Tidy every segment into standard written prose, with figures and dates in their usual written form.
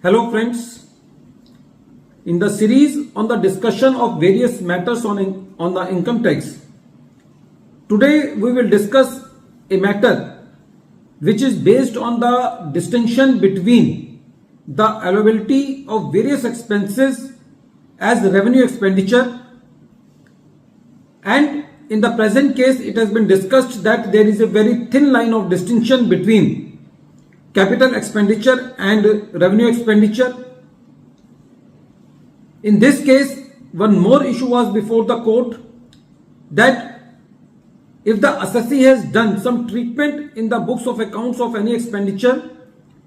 Hello friends, in the series on the discussion of various matters on the income tax, today we will discuss a matter which is based on the distinction between the allowability of various expenses as revenue expenditure, and in the present case it has been discussed that there is a very thin line of distinction between capital expenditure and revenue expenditure. In this case, one more issue was before the court, that if the assessee has done some treatment in the books of accounts of any expenditure,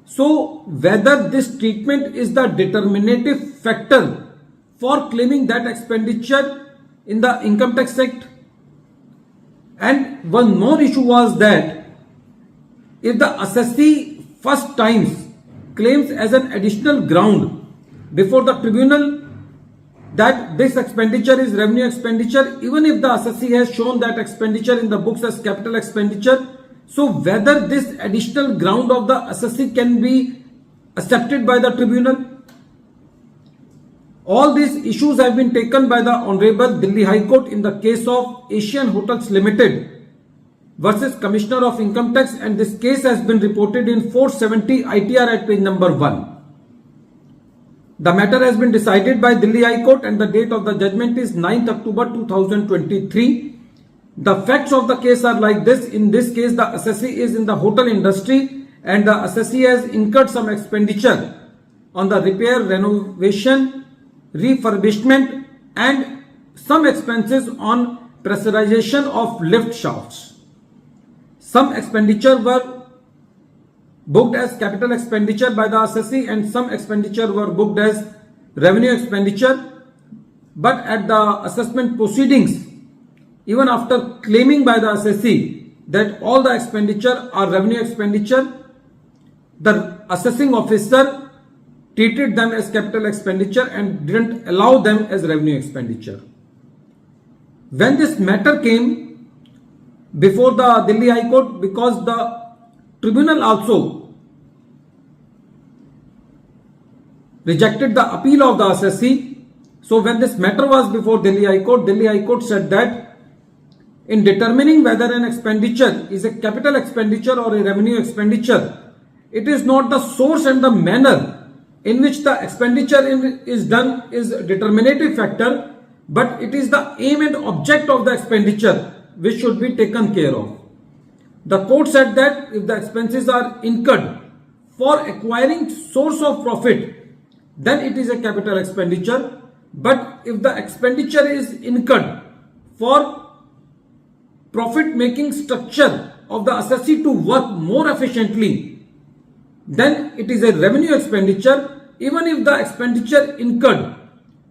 so whether this treatment is the determinative factor for claiming that expenditure in the Income Tax Act. And one more issue was that if the assessee first times claims as an additional ground before the tribunal that this expenditure is revenue expenditure, even if the assessee has shown that expenditure in the books as capital expenditure, so whether this additional ground of the assessee can be accepted by the tribunal. All these issues have been taken by the Honorable Delhi High Court in the case of Asian Hotels Limited versus Commissioner of Income Tax, and this case has been reported in 470 ITR at page number 1. The matter has been decided by Delhi High Court and the date of the judgment is 9th October 2023. The facts of the case are like this. In this case, the assessee is in the hotel industry and the assessee has incurred some expenditure on the repair, renovation, refurbishment and some expenses on pressurization of lift shafts. Some expenditure were booked as capital expenditure by the assessee and some expenditure were booked as revenue expenditure. But at the assessment proceedings, even after claiming by the assessee that all the expenditure are revenue expenditure, the assessing officer treated them as capital expenditure and didn't allow them as revenue expenditure. When this matter came before the Delhi High Court, because the tribunal also rejected the appeal of the assessee, so when this matter was before Delhi High Court said that in determining whether an expenditure is a capital expenditure or a revenue expenditure, it is not the source and the manner in which the expenditure is done is a determinative factor, but it is the aim and object of the expenditure which should be taken care of. The court said that if the expenses are incurred for acquiring source of profit, then it is a capital expenditure. But if the expenditure is incurred for profit making structure of the assessee to work more efficiently, then it is a revenue expenditure, even if the expenditure incurred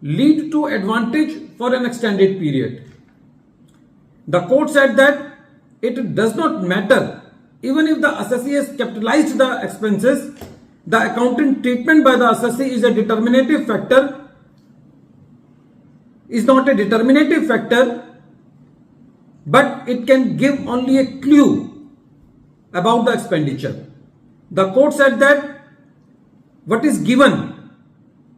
lead to advantage for an extended period. The court said that it does not matter even if the assessee has capitalized the expenses, the accounting treatment by the assessee is a determinative factor, is not a determinative factor, but it can give only a clue about the expenditure. The court said that what is given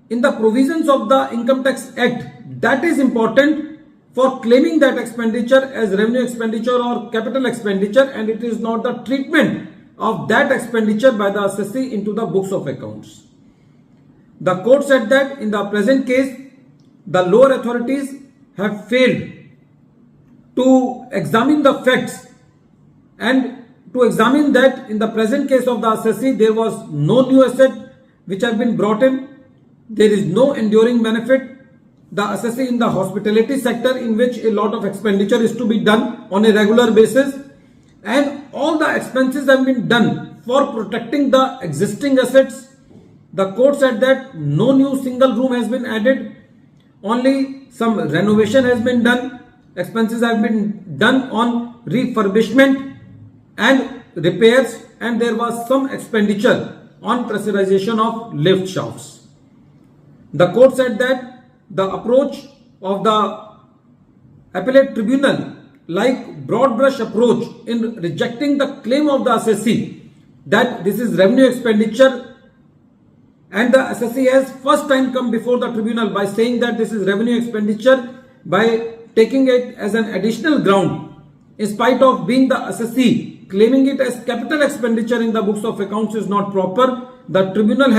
in the provisions of the Income Tax Act, that is important for claiming that expenditure as revenue expenditure or capital expenditure, and it is not the treatment of that expenditure by the assessee into the books of accounts. The court said that in the present case, the lower authorities have failed to examine the facts and to examine that in the present case of the assessee there was no new asset which has been brought in, there is no enduring benefit. The assessee in the hospitality sector in which a lot of expenditure is to be done on a regular basis, and all the expenses have been done for protecting the existing assets. The court said that no new single room has been added, only some renovation has been done, expenses have been done on refurbishment and repairs, and there was some expenditure on pressurization of lift shafts. The court said that the approach of the appellate tribunal, like broad brush approach in rejecting the claim of the assessee that this is revenue expenditure and the assessee has first time come before the tribunal by saying that this is revenue expenditure, by taking it as an additional ground, in spite of being the assessee claiming it as capital expenditure in the books of accounts is not proper, the tribunal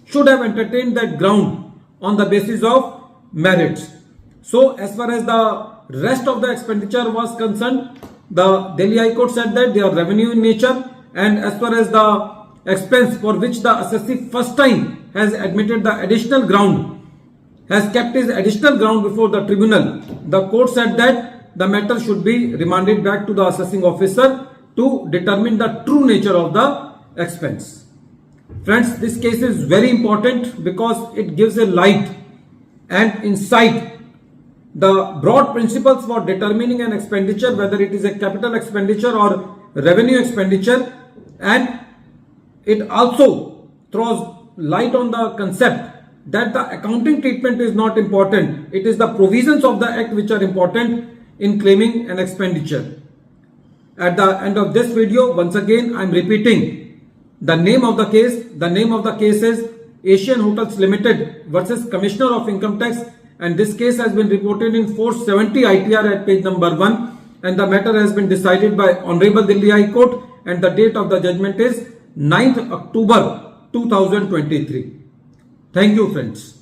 should have entertained that ground on the basis of merits. So as far as the rest of the expenditure was concerned, the Delhi High Court said that they are revenue in nature, and as far as the expense for which the assessee first time has admitted the additional ground, has kept his additional ground before the tribunal, the court said that the matter should be remanded back to the assessing officer to determine the true nature of the expense. Friends, this case is very important because it gives a light and insight the broad principles for determining an expenditure, whether it is a capital expenditure or revenue expenditure, and it also throws light on the concept that the accounting treatment is not important. It is the provisions of the act which are important in claiming an expenditure. At the end of this video, once again I am repeating the name of the case. The name of the case is Asian Hotels Limited versus Commissioner of Income Tax, and this case has been reported in 470 ITR at page number 1, and the matter has been decided by Honorable Delhi High Court, and the date of the judgment is 9th October 2023. Thank you, friends.